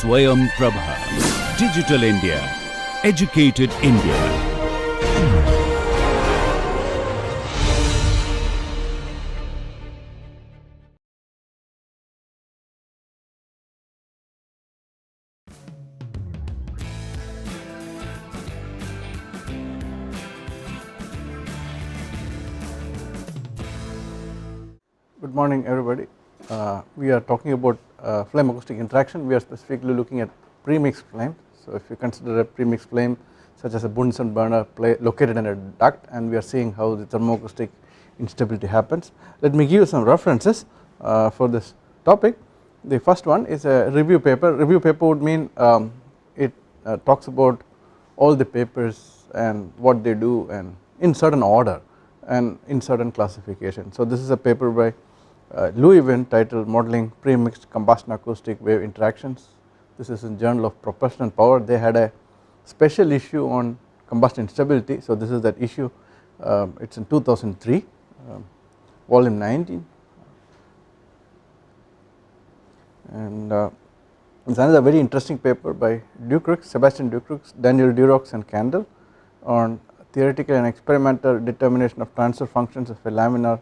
Swayam Prabha. Digital India. Educated India. Good morning everybody. We are talking about flame acoustic interaction. We are specifically looking at premixed flame. So if you consider a premixed flame such as a Bunsen burner located in a duct, and we are seeing how the thermoacoustic instability happens. Let me give you some references for this topic. The first one is a review paper. Review paper would mean it talks about all the papers and what they do and in certain order and in certain classification. So this is a paper by Louis Winn titled Modeling Premixed Combustion Acoustic Wave Interactions. This is in Journal of Propulsion and Power. They had a special issue on combustion instability. So this is that issue. It's in 2003, volume 19, and it's another very interesting paper by Sebastian Ducrux, Daniel Durox and Candle on theoretical and experimental determination of transfer functions of a laminar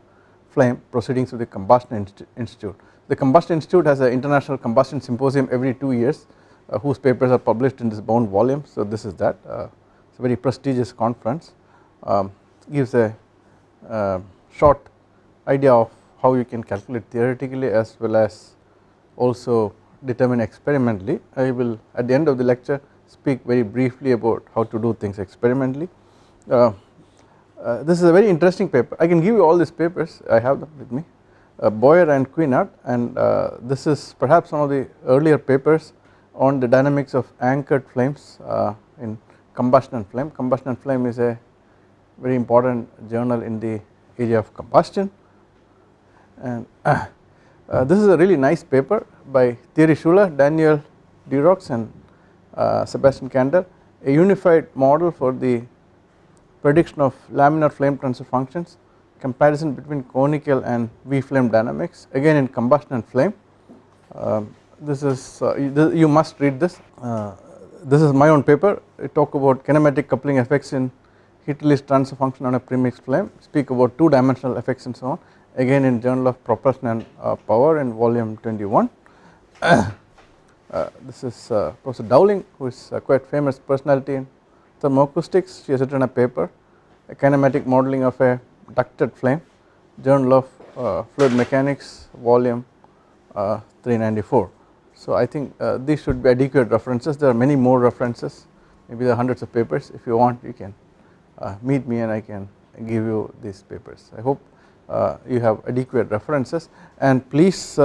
flame proceedings with the Combustion Institute. The Combustion Institute has an international combustion symposium every 2 years whose papers are published in this bound volume. So this is that. It's a very prestigious conference. Gives a short idea of how you can calculate theoretically as well as also determine experimentally. I will at the end of the lecture speak very briefly about how to do things experimentally. This is a very interesting paper. I can give you all these papers, I have them with me, Boyer and Quinart, and this is perhaps one of the earlier papers on the dynamics of anchored flames in combustion flame. Combustion flame is a very important journal in the area of combustion, and this is a really nice paper by Thierry Schuler, Daniel Durox and Sebastian Candle, a unified model for the prediction of laminar flame transfer functions, comparison between conical and V flame dynamics, again in combustion flame. This is you must read this. This is my own paper. I talk about kinematic coupling effects in heat release transfer function on a premixed flame, speak about 2-dimensional effects and so on, again in Journal of Propulsion and Power in volume 21. This is Professor Dowling, who is a quite famous personality in thermoacoustics. She has written a paper, a kinematic modeling of a ducted flame, Journal of Fluid Mechanics, volume 394. So I think these should be adequate references. There are many more references, maybe there are hundreds of papers. If you want, you can meet me and I can give you these papers. I hope you have adequate references, and please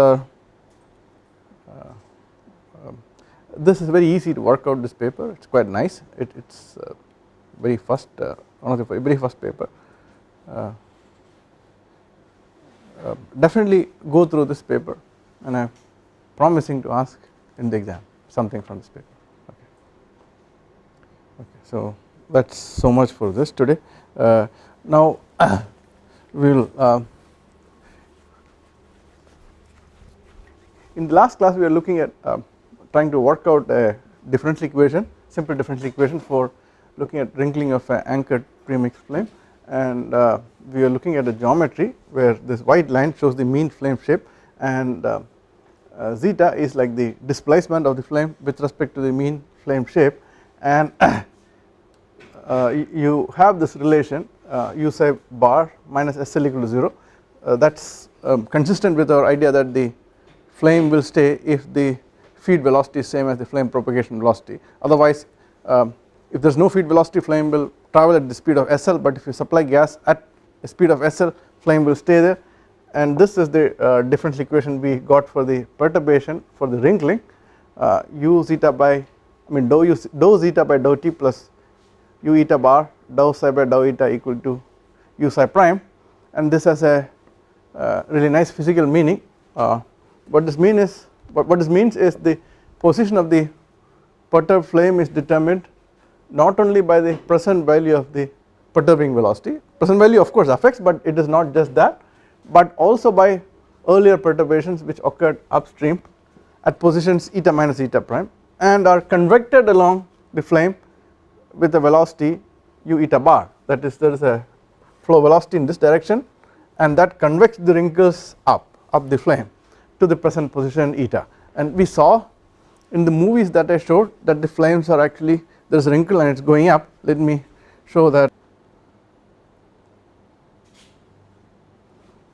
this is very easy to work out this paper. It's quite nice. It's very first one of the very first paper. Definitely go through this paper, and I'm promising to ask in the exam something from this paper. Okay, so that's so much for this today. Now we will in the last class we were looking at trying to work out a differential equation, simple differential equation for looking at wrinkling of an anchored premixed flame, and we are looking at a geometry where this white line shows the mean flame shape, and zeta is like the displacement of the flame with respect to the mean flame shape, and you have this relation u psi bar minus SL equal to 0. That's consistent with our idea that the flame will stay if the feed velocity is same as the flame propagation velocity. Otherwise, if there is no feed velocity, flame will travel at the speed of SL, but if you supply gas at the speed of SL, flame will stay there. And this is the differential equation we got for the perturbation for the wrinkling, u zeta by dou zeta by dou t plus u eta bar dou psi by dou eta equal to u psi prime, and this has a really nice physical meaning. What this means is the position of the perturbed flame is determined not only by the present value of the perturbing velocity. Present value of course affects, but it is not just that, but also by earlier perturbations which occurred upstream at positions eta minus eta prime. and are convected along the flame with a velocity u eta bar, that is there is a flow velocity in this direction and that convects the wrinkles up the flame to the present position eta, and we saw in the movies that I showed that the flames are actually, there is a wrinkle and it is going up. Let me show that.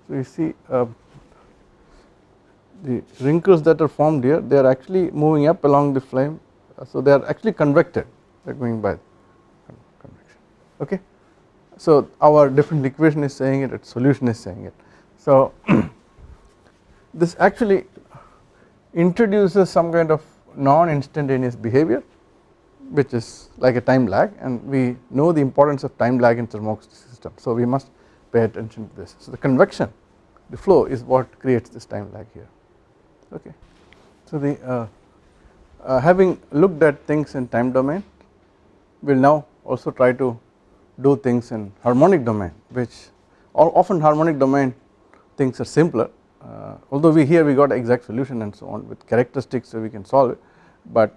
So you see the wrinkles that are formed here, they are actually moving up along the flame, so they are actually convected, they are going by convection. Okay, so our different equation is saying it, its solution is saying it. So this actually introduces some kind of non-instantaneous behavior which is like a time lag, and we know the importance of time lag in thermoacoustic system, so we must pay attention to this. So the convection, the flow is what creates this time lag here. Okay, so the having looked at things in time domain, we will now also try to do things in harmonic domain, which often harmonic domain things are simpler, although we here we got exact solution and so on with characteristics, so we can solve it, but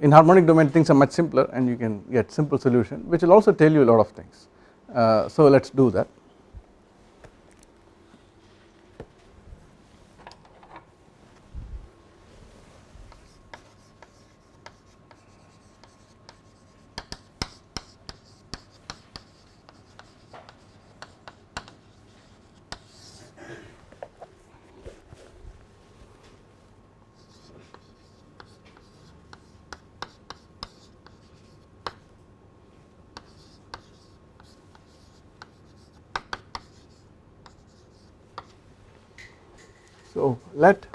in harmonic domain things are much simpler and you can get simple solution which will also tell you a lot of things. So let us do that. So let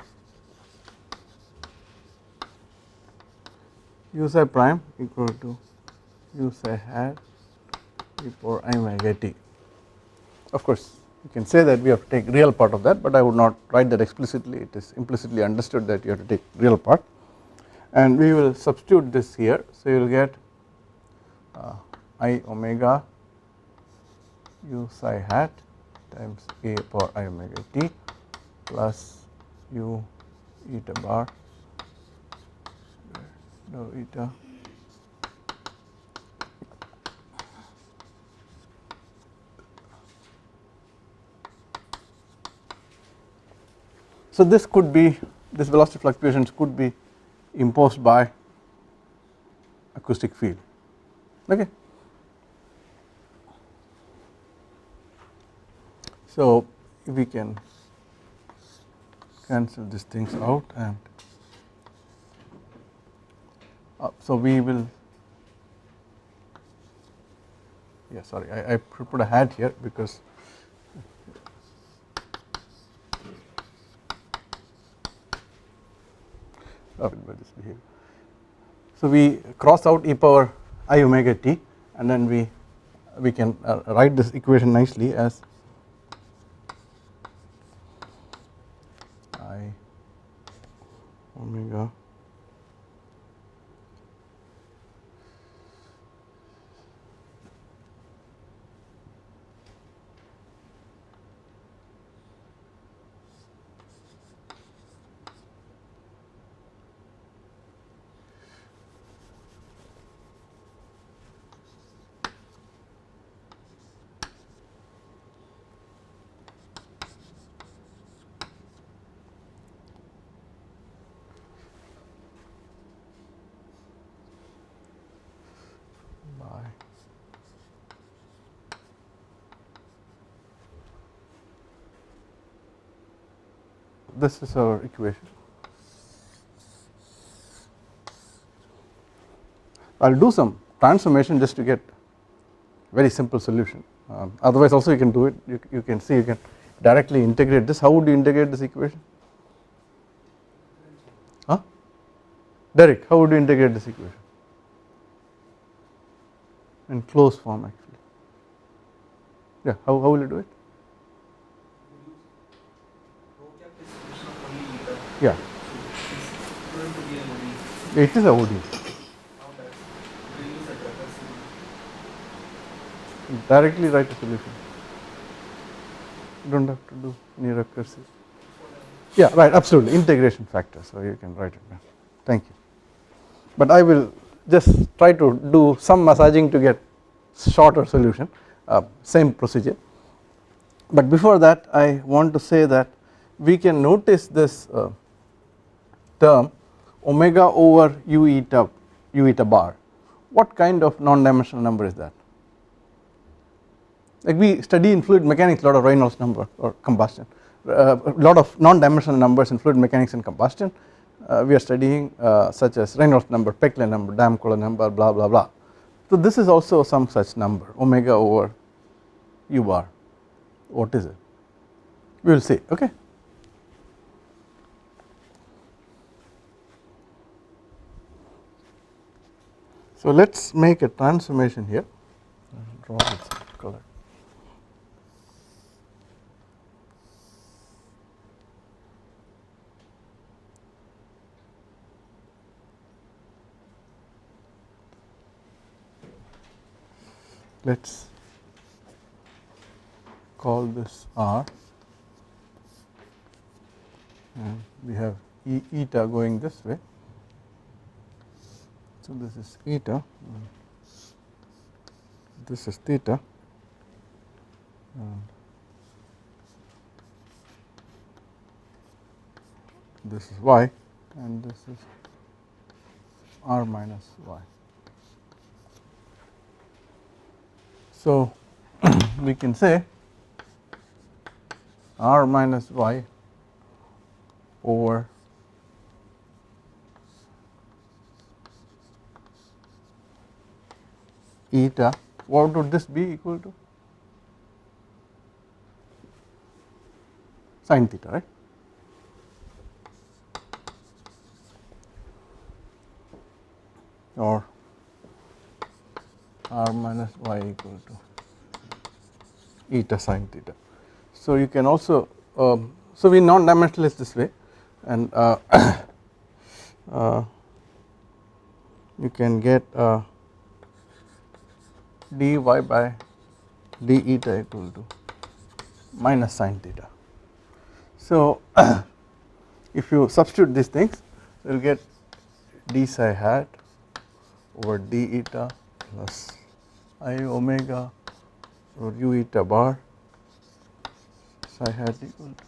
u psi prime equal to u psi hat e power I omega t. Of course you can say that we have to take real part of that, but I would not write that explicitly, it is implicitly understood that you have to take real part, and we will substitute this here. So you will get I omega u psi hat times a power I omega t plus u eta bar dou eta so this could be, this velocity fluctuations could be imposed by acoustic field. Okay, so if we can cancel these things out, and so we will, yeah, sorry, I put a hat here because by this behavior. So we cross out e power I omega t, and then we can write this equation nicely as I omega this is our equation. I will do some transformation just to get very simple solution, otherwise also you can do it, you can see you can directly integrate this. How would you integrate this equation? Huh? Derek, how would you integrate this equation? In closed form actually. Yeah, how will you do it? Yeah, it is a OD. Directly write a solution. You don't have to do any recursive. Yeah, right, absolutely, integration factor, so you can write it down. Thank you. But I will just try to do some massaging to get shorter solution, same procedure. But before that I want to say that we can notice this term omega over u eta bar. What kind of non-dimensional number is that? Like we study in fluid mechanics a lot of Reynolds number or combustion, a lot of non-dimensional numbers in fluid mechanics and combustion. We are studying such as Reynolds number, Pecklin number, Damkohler number, blah blah blah. So this is also some such number, omega over u bar. What is it? We will see. Okay. So let's make a transformation here. Draw this color. Let's call this R, and we have eta going this way. So this is eta, this is theta, and this is y, and this is r minus y. So we can say r minus y over eta, what would this be equal to? Sin theta, right? Or r minus y equal to eta sin theta. So you can also so we non-dimensionalize this way, and you can get dy by d eta equal to minus sin theta. So if you substitute these things, you will get d psi hat over d eta plus I omega over u eta bar psi hat equal to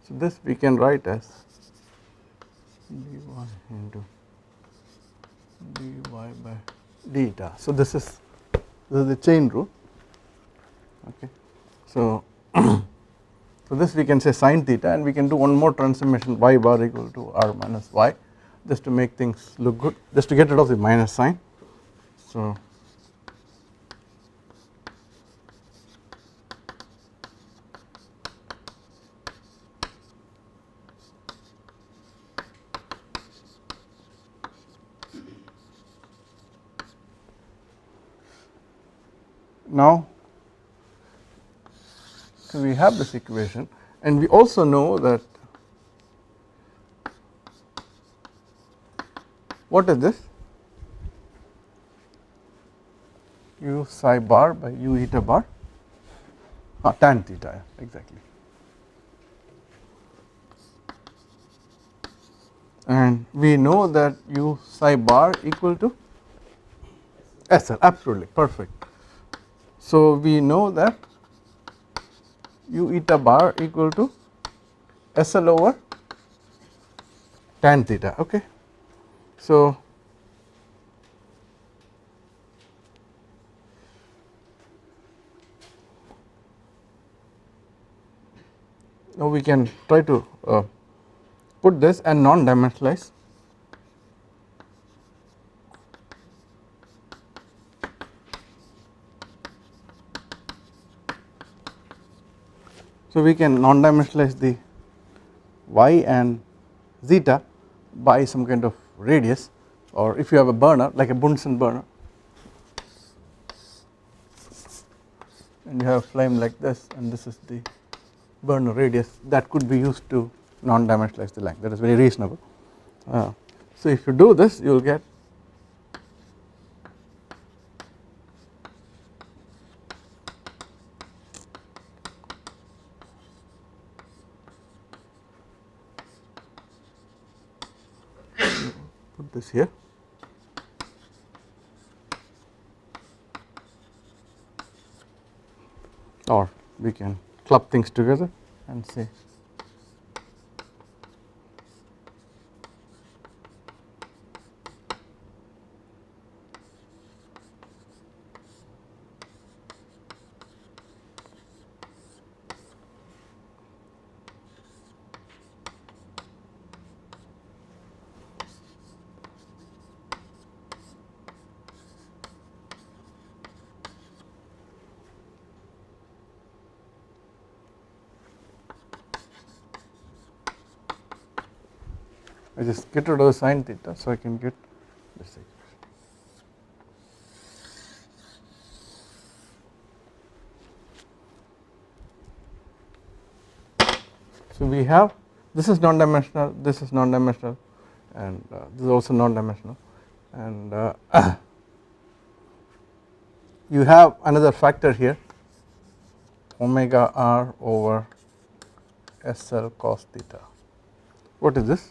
so this we can write as dy into dy by d eta. So this is the chain rule. Okay, so so this we can say sin theta, and we can do one more transformation y bar equal to r minus y, just to make things look good, just to get rid of the minus sign. So now so we have this equation, and we also know that what is this u psi bar by u eta bar, tan theta, exactly, and we know that u psi bar equal to SL, absolutely perfect. So we know that u eta bar equal to SL over tan theta. Okay, so now we can try to put this and non-dimensionalize. So we can non-dimensionalize the y and zeta by some kind of radius, or if you have a burner like a Bunsen burner and you have flame like this, and this is the burner radius, that could be used to non-dimensionalize the length. That is very reasonable. So if you do this, you will get this here. Or we can club things together and say I just get rid of the sin theta, so I can get this equation. So we have, this is non-dimensional, this is non-dimensional, and this is also non-dimensional, and you have another factor here, omega r over SL cos theta. What is this?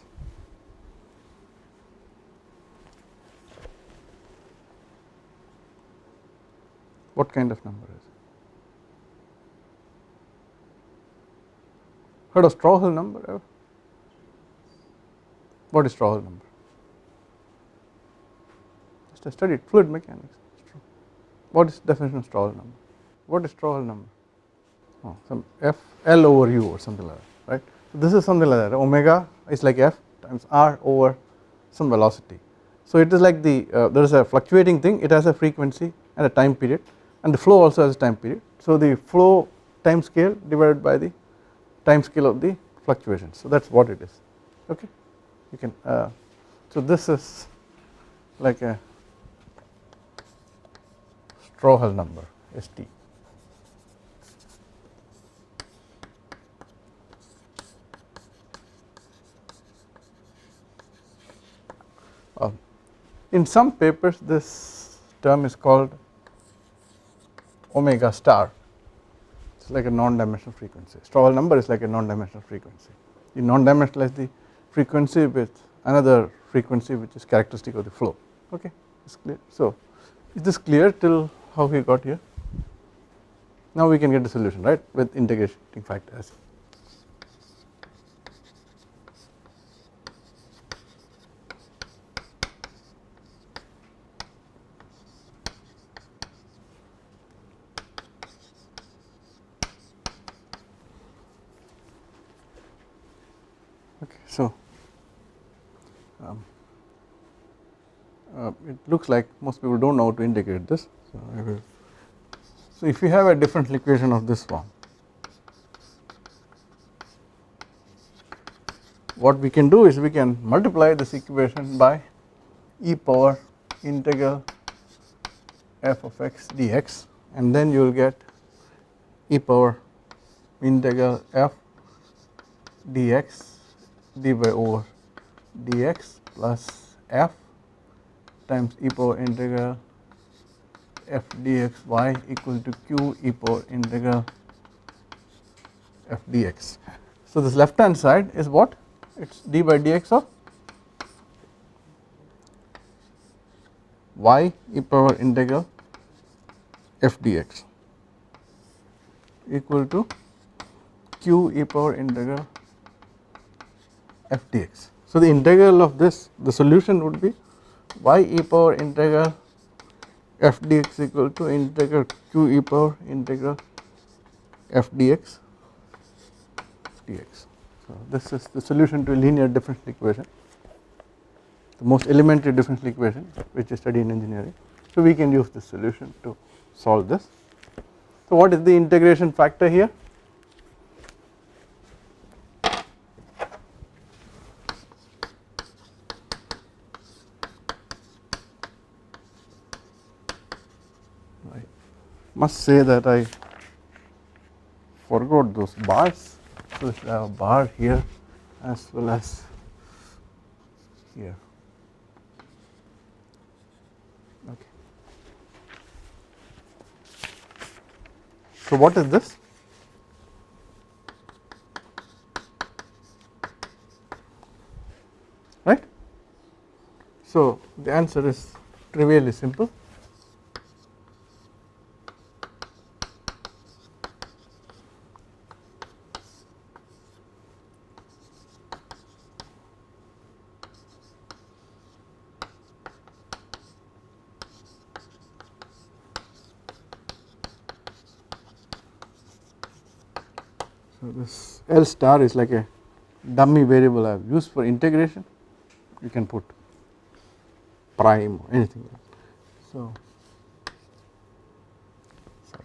What kind of number is it? Heard of Strouhal number ever? What is Strouhal number? Just I studied fluid mechanics. What is the definition of Strouhal number? What is Strouhal number? Oh, some f L over u or something like that, right? So this is something like that. Omega is like f times r over some velocity. So it is like the there is a fluctuating thing. It has a frequency and a time period, and the flow also has a time period. So the flow time scale divided by the time scale of the fluctuations. So that is what it is. Okay, you can. So this is like a Strouhal number, St. In some papers this term is called omega star. It is like a non-dimensional frequency. Strouhal number is like a non-dimensional frequency. You non-dimensionalize the frequency with another frequency which is characteristic of the flow. Okay, it's clear. So is this clear till how we got here? Now we can get the solution, right, with integrating factors. Okay, so it looks like most people don't know how to integrate this. So I will. So if you have a differential equation of this form, what we can do is we can multiply this equation by e power integral f of x dx, and then you will get e power integral f dx dy over dx plus f times e power integral f dx y equal to q e power integral f dx. So this left hand side is what? It is d by dx of y e power integral f dx equal to q e power integral f dx. So the integral of this, the solution would be y e power integral f dx equal to integral q e power integral f dx dx. So this is the solution to a linear differential equation, the most elementary differential equation which is studied in engineering. So we can use this solution to solve this. So what is the integration factor here? Must say that I forgot those bars, so I have a bar here as well as here. Okay. So what is this? Right? So the answer is trivially simple. So this L star is like a dummy variable I have used for integration. You can put prime or anything. So sorry.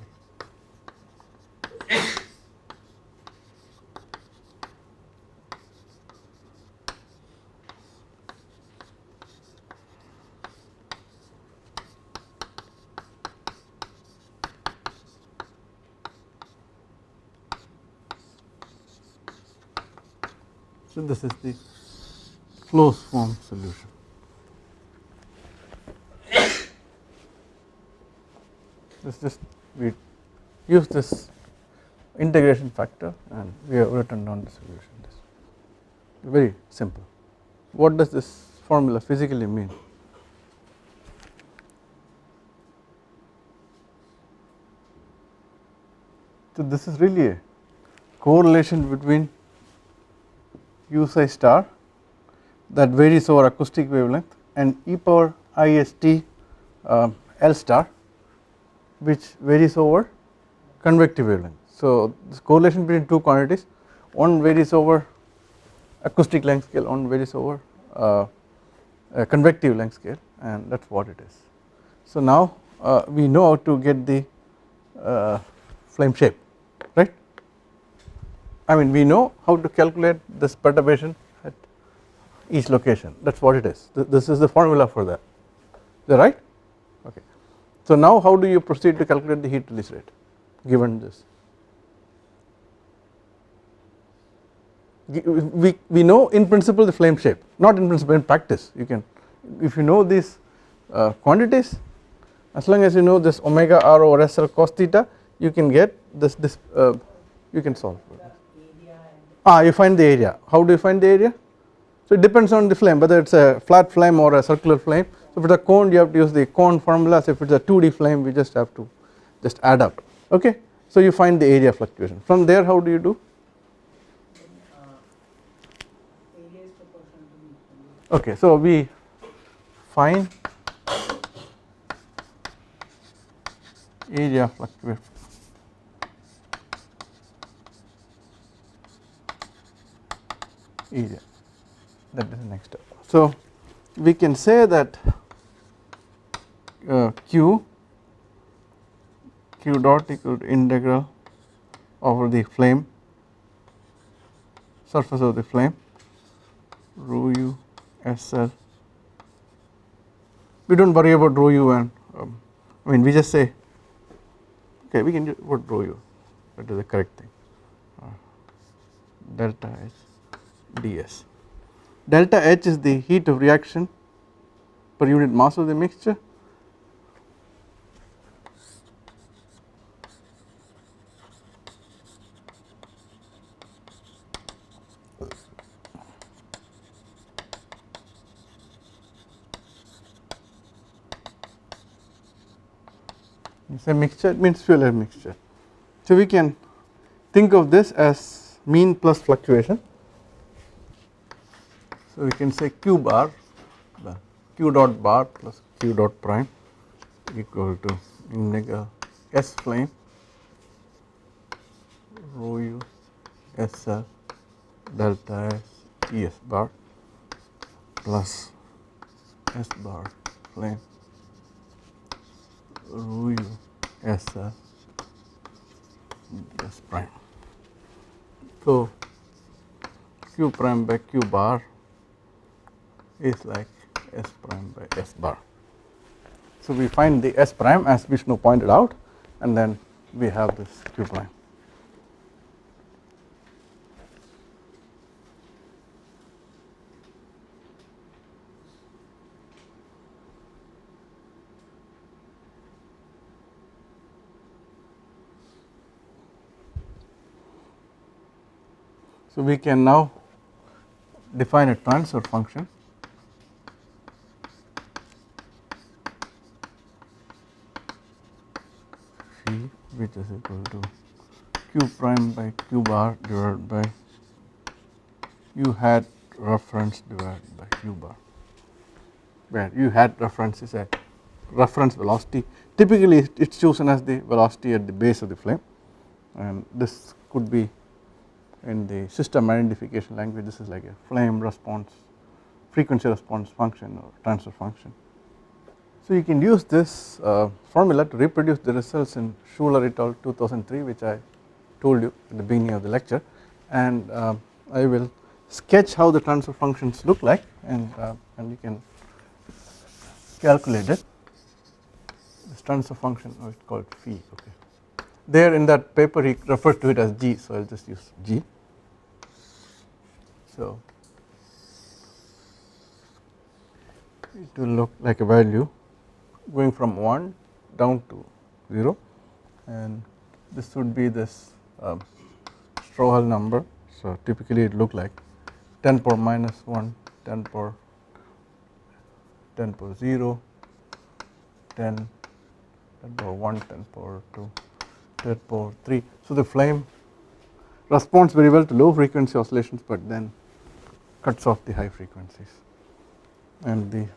So this is the closed form solution. This just we use this integration factor and we have written down the solution. This very simple. What does this formula physically mean? So this is really a correlation between u psi star that varies over acoustic wavelength and e power ist L star which varies over convective wavelength. So this correlation between two quantities, one varies over acoustic length scale, one varies over convective length scale, and that is what it is. So now we know how to get the flame shape, right? I mean we know how to calculate this perturbation at each location, that is what it is. This is the formula for that, is that right? Okay. So now how do you proceed to calculate the heat release rate given this? We know in principle the flame shape, not in principle, in practice you can, if you know these quantities, as long as you know this omega r over s l cos theta, you can get this you can solve. You find the area. How do you find the area? So it depends on the flame, whether it is a flat flame or a circular flame. So if it is a cone, you have to use the cone formula. So if it is a 2D flame, we just have to just add up. Okay. So you find the area fluctuation. From there, how do you do? Okay. So we find area fluctuation. Area, that is the next step. So we can say that q dot equal to integral over the flame, surface of the flame, rho u SL. We do not worry about rho u and I mean we just say, okay, we can just put rho u, that is the correct thing, delta H ds. Delta H is the heat of reaction per unit mass of the mixture, you say mixture, it means fuel air mixture. So we can think of this as mean plus fluctuation. So we can say q bar, q dot bar plus q dot prime equal to integral S flame rho u SL delta S ES bar plus S bar flame rho u SL S prime. So q prime by q bar is like S prime by S bar. So we find the S prime as Vishnu pointed out, and then we have this q prime. So we can now define a transfer function V which is equal to q prime by q bar divided by u hat reference divided by q bar, where u hat reference is a reference velocity. Typically it is chosen as the velocity at the base of the flame, and this could be in the system identification language, this is like a flame response, frequency response function or transfer function. So you can use this formula to reproduce the results in Schuler et al. 2003, which I told you at the beginning of the lecture, and I will sketch how the transfer functions look like, and you can calculate it. This transfer function, oh, it's called phi. Okay. There in that paper he referred to it as G, so I will just use G. So it will look like a value going from 1 down to 0, and this would be this Strohal number. So typically it look like 10 power minus 1, 10 power 0, 10 power 1, 10 power 2, 10 power 3. So the flame responds very well to low frequency oscillations, but then cuts off the high frequencies, and the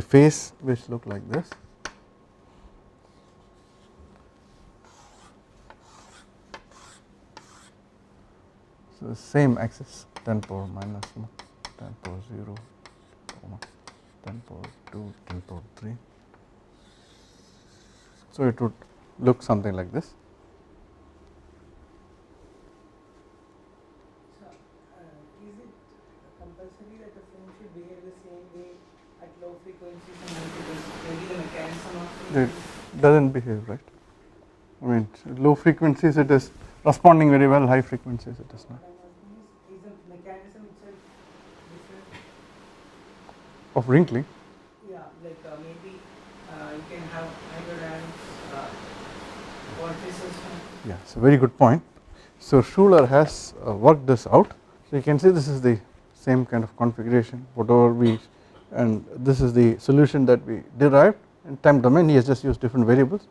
phase which look like this. So the same axis, 10 power minus 1, 10 power 0, 10 power 2, 10 power 3. So it would look something like this. So is it compulsory that the flame should behave the same way at low frequencies and high frequencies? Maybe the mechanism of It doesn't behave, right? I mean, low frequencies it is responding very well, high frequencies it is not. Is the mechanism itself different? Of wrinkling? Yeah, like maybe you can have hydrodynamics vortices. Yeah, it's a very good point. So Schuler has worked this out. So you can see this is the same kind of configuration, whatever we, and this is the solution that we derived in time domain. He has just used different variables,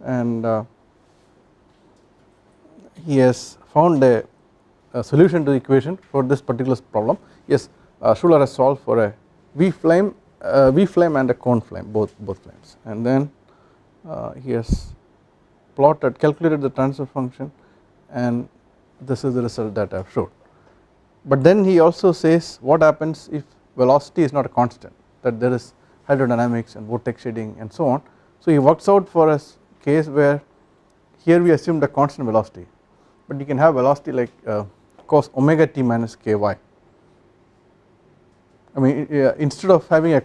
and he has found a solution to the equation for this particular problem. Yes, Schuler has solved for a V flame and a cone flame, both flames, and then he has calculated the transfer function, and this is the result that I have showed. But then he also says what happens if velocity is not a constant, that there is hydrodynamics and vortex shading and so on. So he works out for a case where here we assumed a constant velocity, but you can have velocity like cos omega t minus ky. I mean, instead of having a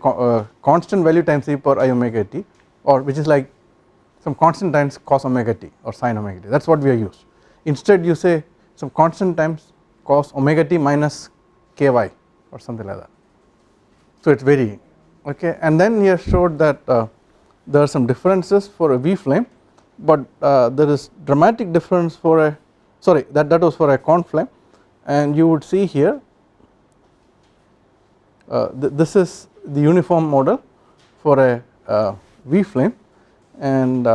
constant value times e power I omega t, or which is like some constant times cos omega t or sin omega t, that is what we are used. Instead you say some constant times cos omega t minus ky or something like that. So it is varying, okay. And then he has showed that there are some differences for a V flame, but there is dramatic difference for a, sorry, that was for a cone flame, and you would see here this is the uniform model for a V flame, and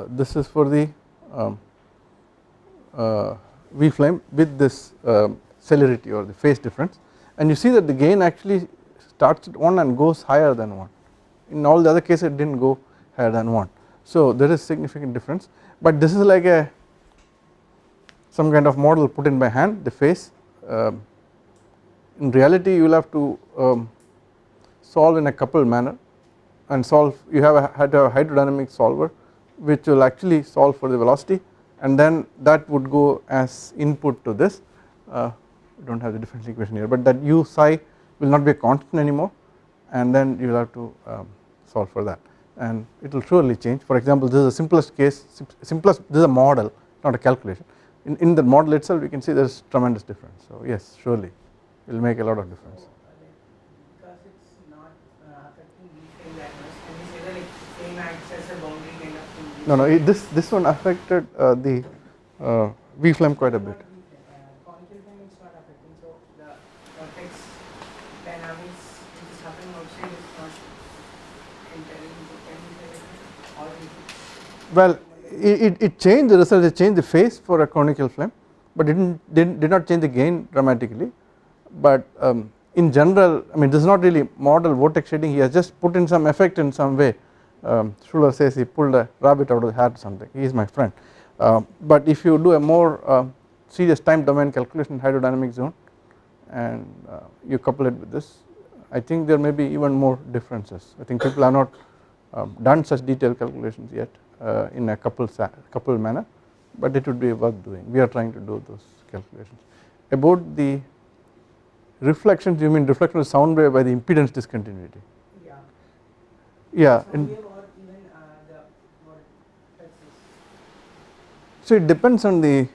this is for the V flame with this celerity or the phase difference, and you see that the gain actually starts at 1 and goes higher than 1. In all the other cases it did not go higher than 1. So there is significant difference, but this is like a some kind of model put in by hand, the phase. In reality you will have to solve in a coupled manner and solve, you have had a hydrodynamic solver which will actually solve for the velocity, and then that would go as input to this. I do not have the differential equation here, but that u psi will not be a constant anymore, and then you will have to solve for that, and it will surely change. For example, this is the simplest case, this is a model, not a calculation. In the model itself you can see there is tremendous difference. So yes, surely it will make a lot of difference. Because it's not affecting V flame that much, and you say that like flame acts as a boundary kind of thing. No, this one affected the V flame quite a bit. Conical flame it's not affecting, so the Well, it changed the result, it changed the phase for a conical flame, but it did not change the gain dramatically. But in general, I mean, this is not really model vortex shading, he has just put in some effect in some way. Schuller says he pulled a rabbit out of the hat or something, he is my friend. But if you do a more serious time domain calculation in hydrodynamic zone and you couple it with this, I think there may be even more differences. I think people have not done such detailed calculations yet in a coupled manner, but it would be worth doing. We are trying to do those calculations. About the reflections, you mean reflection of sound wave by the impedance discontinuity? Yeah. Yeah. Sound wave or even the vortices. So it depends on the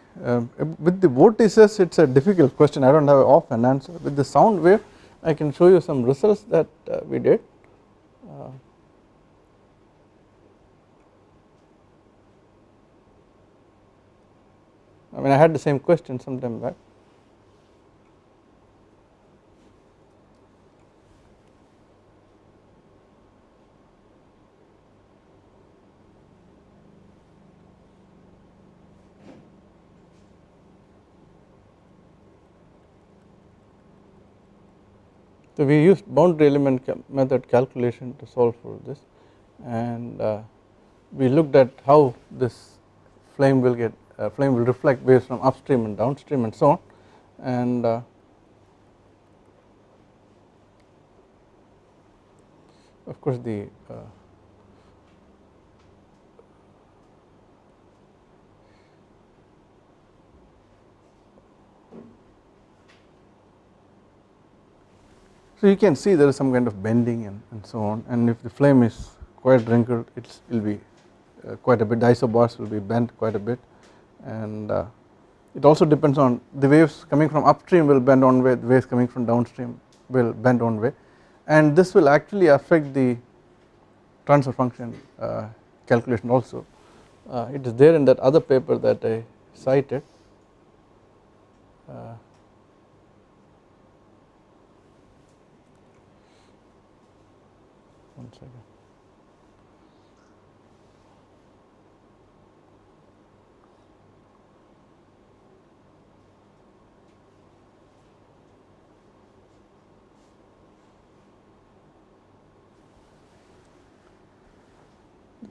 with the vortices it's a difficult question, I don't have an answer. With the sound wave I can show you some results that we did. I mean, I had the same question sometime back. So we used boundary element method calculation to solve for this, and we looked at how this flame will reflect waves from upstream and downstream and so on, and of course the so you can see there is some kind of bending and so on, and if the flame is quite wrinkled it will be quite a bit, the isobars will be bent quite a bit, and it also depends on the waves coming from upstream will bend one way, the waves coming from downstream will bend one way, and this will actually affect the transfer function calculation also. It is there in that other paper that I cited. One second.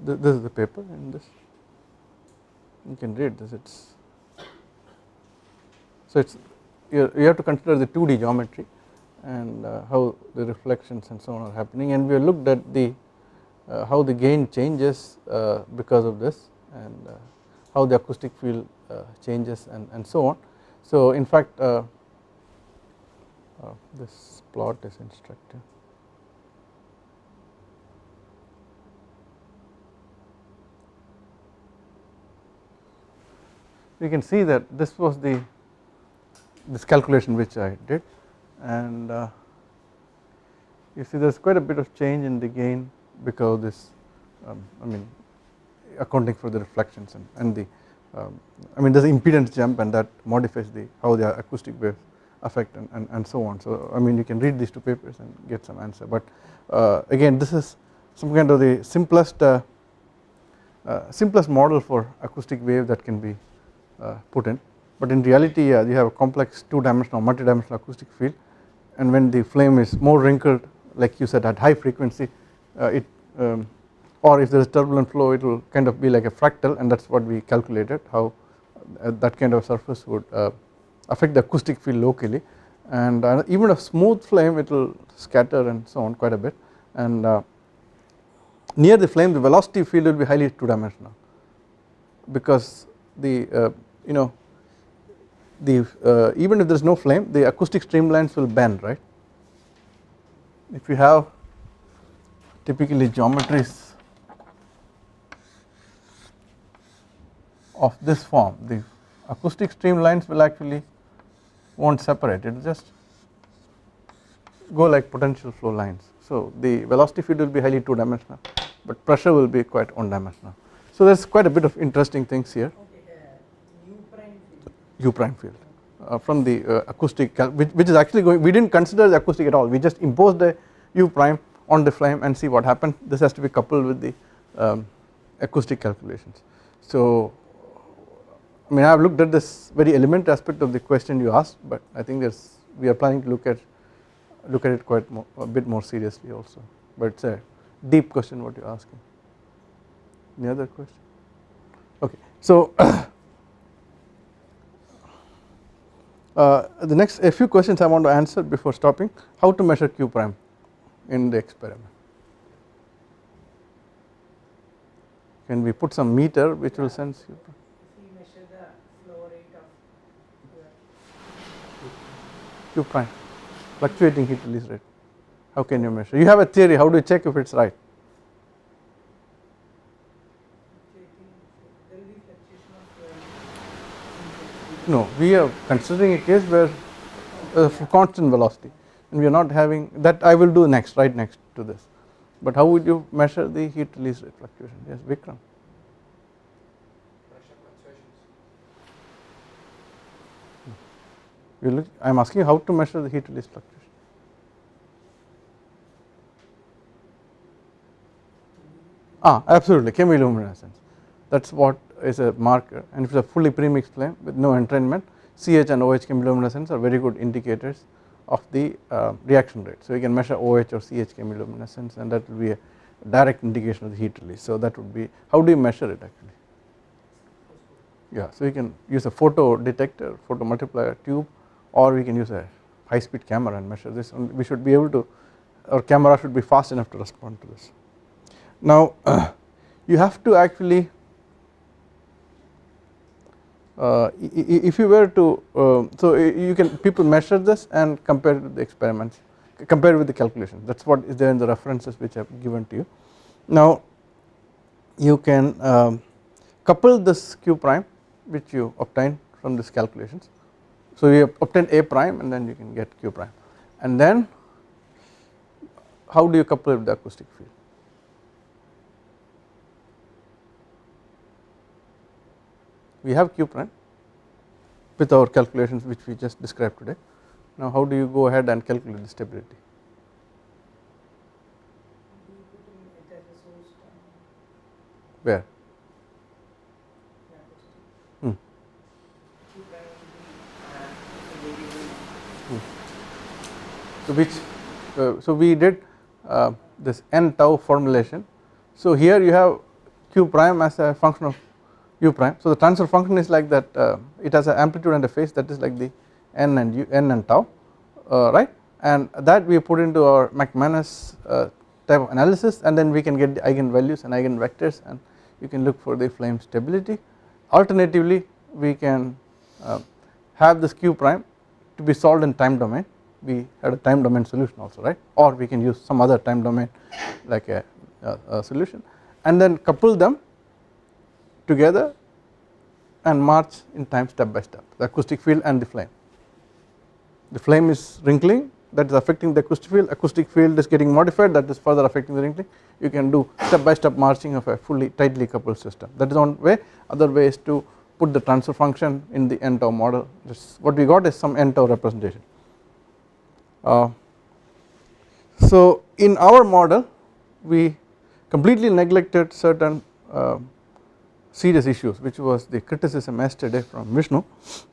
This is the paper, and this you can read this. You have to consider the 2D geometry and how the reflections and so on are happening, and we have looked at the how the gain changes because of this, and how the acoustic field changes and so on. So in fact this plot is instructive. You can see that this was this calculation which I did, and you see there is quite a bit of change in the gain because of this, I mean accounting for the reflections and the I mean there is impedance jump, and that modifies how the acoustic waves affect and so on. So I mean you can read these two papers and get some answer, but again this is some kind of the simplest model for acoustic wave that can be put in, but in reality you have a complex 2-dimensional multi-dimensional acoustic field, and when the flame is more wrinkled like you said at high frequency or if there is turbulent flow it will kind of be like a fractal, and that is what we calculated, how that kind of surface would affect the acoustic field locally, and even a smooth flame it will scatter and so on quite a bit, and near the flame the velocity field will be highly 2-dimensional because the even if there is no flame the acoustic streamlines will bend, right. If you have typically geometries of this form, the acoustic streamlines will actually won't separate, it will just go like potential flow lines. So the velocity field will be highly 2-dimensional, but pressure will be quite 1-dimensional. So there is quite a bit of interesting things here. U prime field from the acoustic which is actually going, we did not consider the acoustic at all, we just imposed the U prime on the flame and see what happened. This has to be coupled with the acoustic calculations. So I mean I have looked at this very elementary aspect of the question you asked, but I think we are planning to look at it quite a bit more seriously also, but it is a deep question what you are asking. Any other question? Okay, so the next a few questions I want to answer before stopping. How to measure q prime in the experiment? Can we put some meter which will sense q prime? If we measure the flow rate of q prime, fluctuating heat release rate, how can you measure? You have a theory, how do you check if it is right? there will be fluctuation of No, we are considering a case where constant velocity, and we are not having that. I will do next, right next to this. But how would you measure the heat release rate fluctuation? Yes, Vikram. Pressure fluctuations. I am asking you how to measure the heat release fluctuation. Absolutely, chemiluminescence. That is what is a marker, and if it is a fully premixed flame with no entrainment, CH and OH chemiluminescence are very good indicators of the reaction rate. So you can measure OH or CH chemiluminescence, and that will be a direct indication of the heat release. So that would be, how do you measure it actually? Yeah, so you can use a photo detector, photo multiplier tube, or we can use a high speed camera and measure this, and we should be able to, our camera should be fast enough to respond to this. Now you have to actually if you were to so you can, people measure this and compare it with the experiments, compare it with the calculations. That is what is there in the references which I have given to you. Now you can couple this q prime which you obtain from these calculations. So you obtain a prime and then you can get q prime, and then how do you couple it with the acoustic field? We have q prime with our calculations which we just described today. Now how do you go ahead and calculate the stability? Where? So which so we did this n tau formulation. So here you have q prime as a function of u prime. So the transfer function is like that, it has an amplitude and a phase that is like the n and u, n and tau, right, and that we put into our McManus type of analysis, and then we can get the eigenvalues and eigenvectors, and you can look for the flame stability. Alternatively we can have this q prime to be solved in time domain. We had a time domain solution also, right, or we can use some other time domain like a solution, and then couple them together and march in time step by step, the acoustic field and the flame. The flame is wrinkling, that is affecting the acoustic field is getting modified, that is further affecting the wrinkling. You can do step by step marching of a fully tightly coupled system. That is one way. Other way is to put the transfer function in the n tau model. This, what we got is some n tau representation. So in our model we completely neglected certain serious issues, which was the criticism yesterday from Vishnu.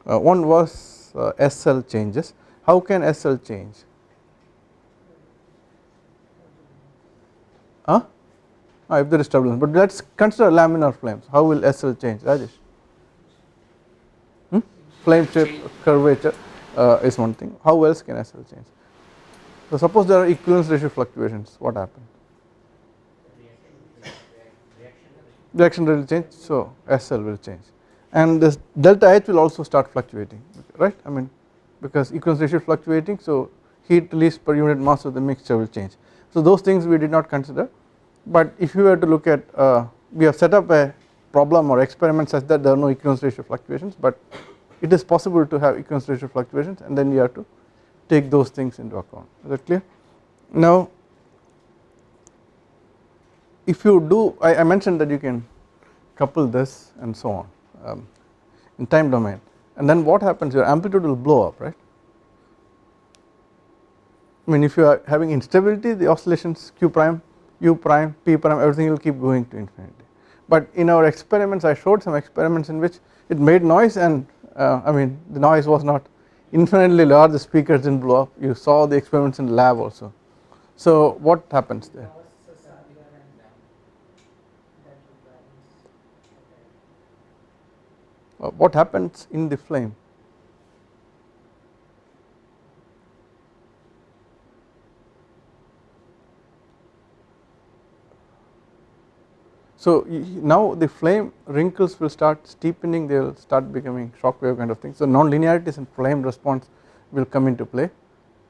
One was SL changes. How can SL change? If there is turbulence, but let us consider laminar flames. How will SL change, Rajesh? Flame shape curvature is one thing. How else can SL change? So suppose there are equivalence ratio fluctuations, what happens? Reaction rate will change, so SL will change, and this delta H will also start fluctuating, right, I mean because equivalence ratio fluctuating, so heat release per unit mass of the mixture will change. So those things we did not consider, but if you were to look at we have set up a problem or experiment such that there are no equivalence ratio fluctuations, but it is possible to have equivalence ratio fluctuations, and then you have to take those things into account. Is that clear? Now if you do, I mentioned that you can couple this and so on in time domain, and then what happens, your amplitude will blow up, right. I mean if you are having instability, the oscillations q prime, u prime, p prime, everything will keep going to infinity, but in our experiments I showed some experiments in which it made noise, and I mean the noise was not infinitely large, the speakers didn't blow up. You saw the experiments in the lab also. So what happens there? What happens in the flame? So now the flame wrinkles will start steepening, they will start becoming shock wave kind of thing. So non-linearities in flame response will come into play,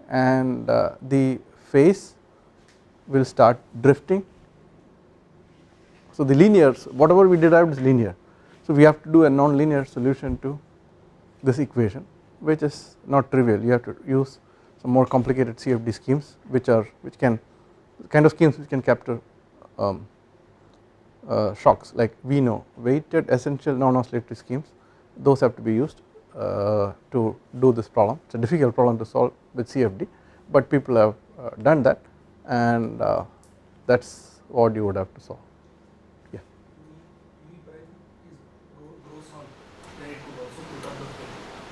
and the phase will start drifting. So the linears, whatever we derived is linear, so we have to do a non-linear solution to this equation, which is not trivial. You have to use some more complicated CFD schemes, which can kind of schemes which can capture shocks, like we know weighted essential non-oscillatory schemes. Those have to be used to do this problem. It's a difficult problem to solve with CFD, but people have done that, and that's what you would have to solve. Yeah.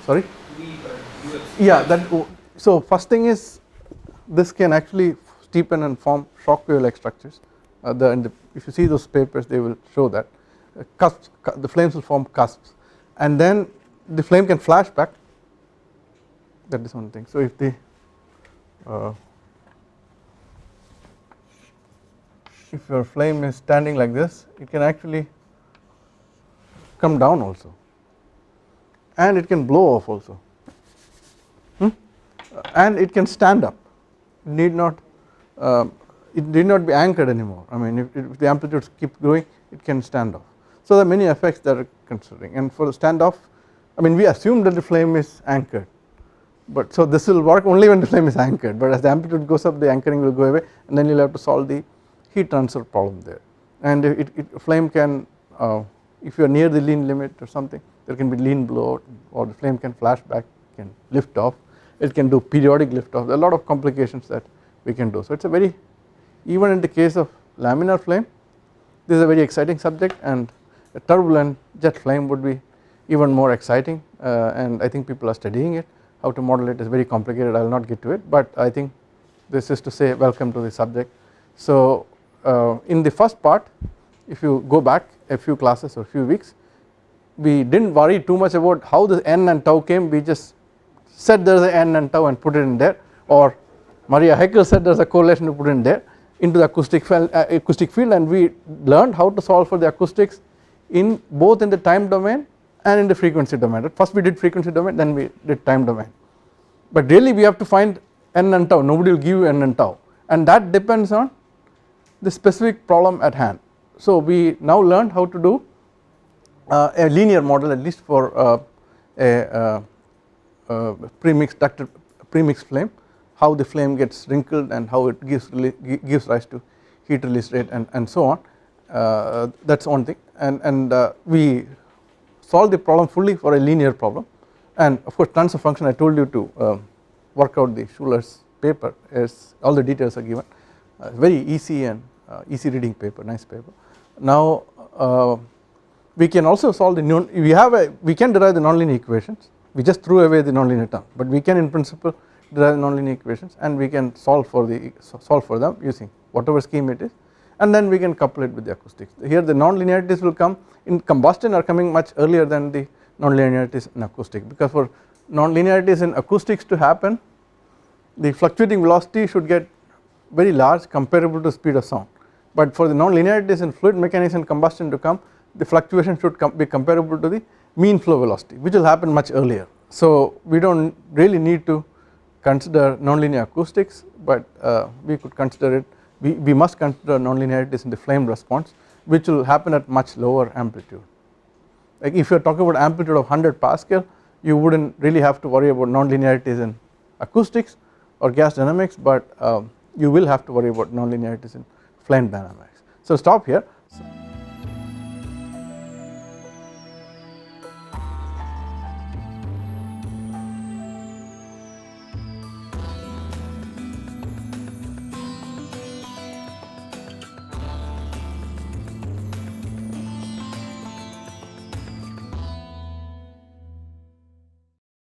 Sorry. Yeah. That. So first thing is, this can actually steepen and form shock wave like structures. If you see those papers, they will show that cusps, the flames will form cusps, and then the flame can flash back. That is one thing. So if the if your flame is standing like this, it can actually come down also, and it can blow off also, and it can stand up. It need not be anchored anymore. I mean, if the amplitudes keep growing, it can stand off. So there are many effects that are considering, and for the standoff, I mean, we assume that the flame is anchored, but so this will work only when the flame is anchored, but as the amplitude goes up, the anchoring will go away, and then you will have to solve the heat transfer problem there. And flame can, if you are near the lean limit or something, there can be lean blowout, or the flame can flash back, can lift off, it can do periodic lift off. There are a lot of complications that we can do. So it's a very, even in the case of laminar flame, this is a very exciting subject, and a turbulent jet flame would be even more exciting, and I think people are studying it. How to model it is very complicated, I will not get to it, but I think this is to say welcome to the subject. So in the first part, if you go back a few classes or a few weeks, we didn't worry too much about how the n and tau came. We just said there is a n and tau and put it in there, or Maria Haeckel said there is a correlation to put in there into the acoustic field, and we learned how to solve for the acoustics in both in the time domain and in the frequency domain. First we did frequency domain, then we did time domain, but really we have to find n and tau. Nobody will give you n and tau, and that depends on the specific problem at hand. So we now learned how to do a linear model, at least for a premixed flame, how the flame gets wrinkled and how it gives rise to heat release rate and so on. That is one thing, and we solve the problem fully for a linear problem, and of course transfer function, I told you to work out the Schuler's paper, as all the details are given, very easy and easy reading paper, nice paper. Now we can also solve the we can derive the nonlinear equations. We just threw away the nonlinear term, but we can in principle derive the nonlinear equations, and we can solve for them using whatever scheme it is, and then we can couple it with the acoustics. Here the nonlinearities will come in combustion, are coming much earlier than the nonlinearities in acoustic, because for nonlinearities in acoustics to happen, the fluctuating velocity should get very large, comparable to speed of sound, but for the nonlinearities in fluid mechanics and combustion to come, the fluctuation should be comparable to the mean flow velocity, which will happen much earlier. So we do not really need to consider nonlinear acoustics, but we could consider it, we must consider nonlinearities in the flame response, which will happen at much lower amplitude. Like if you are talking about amplitude of 100 Pascal, you would not really have to worry about nonlinearities in acoustics or gas dynamics, but you will have to worry about nonlinearities in flame dynamics. So stop here.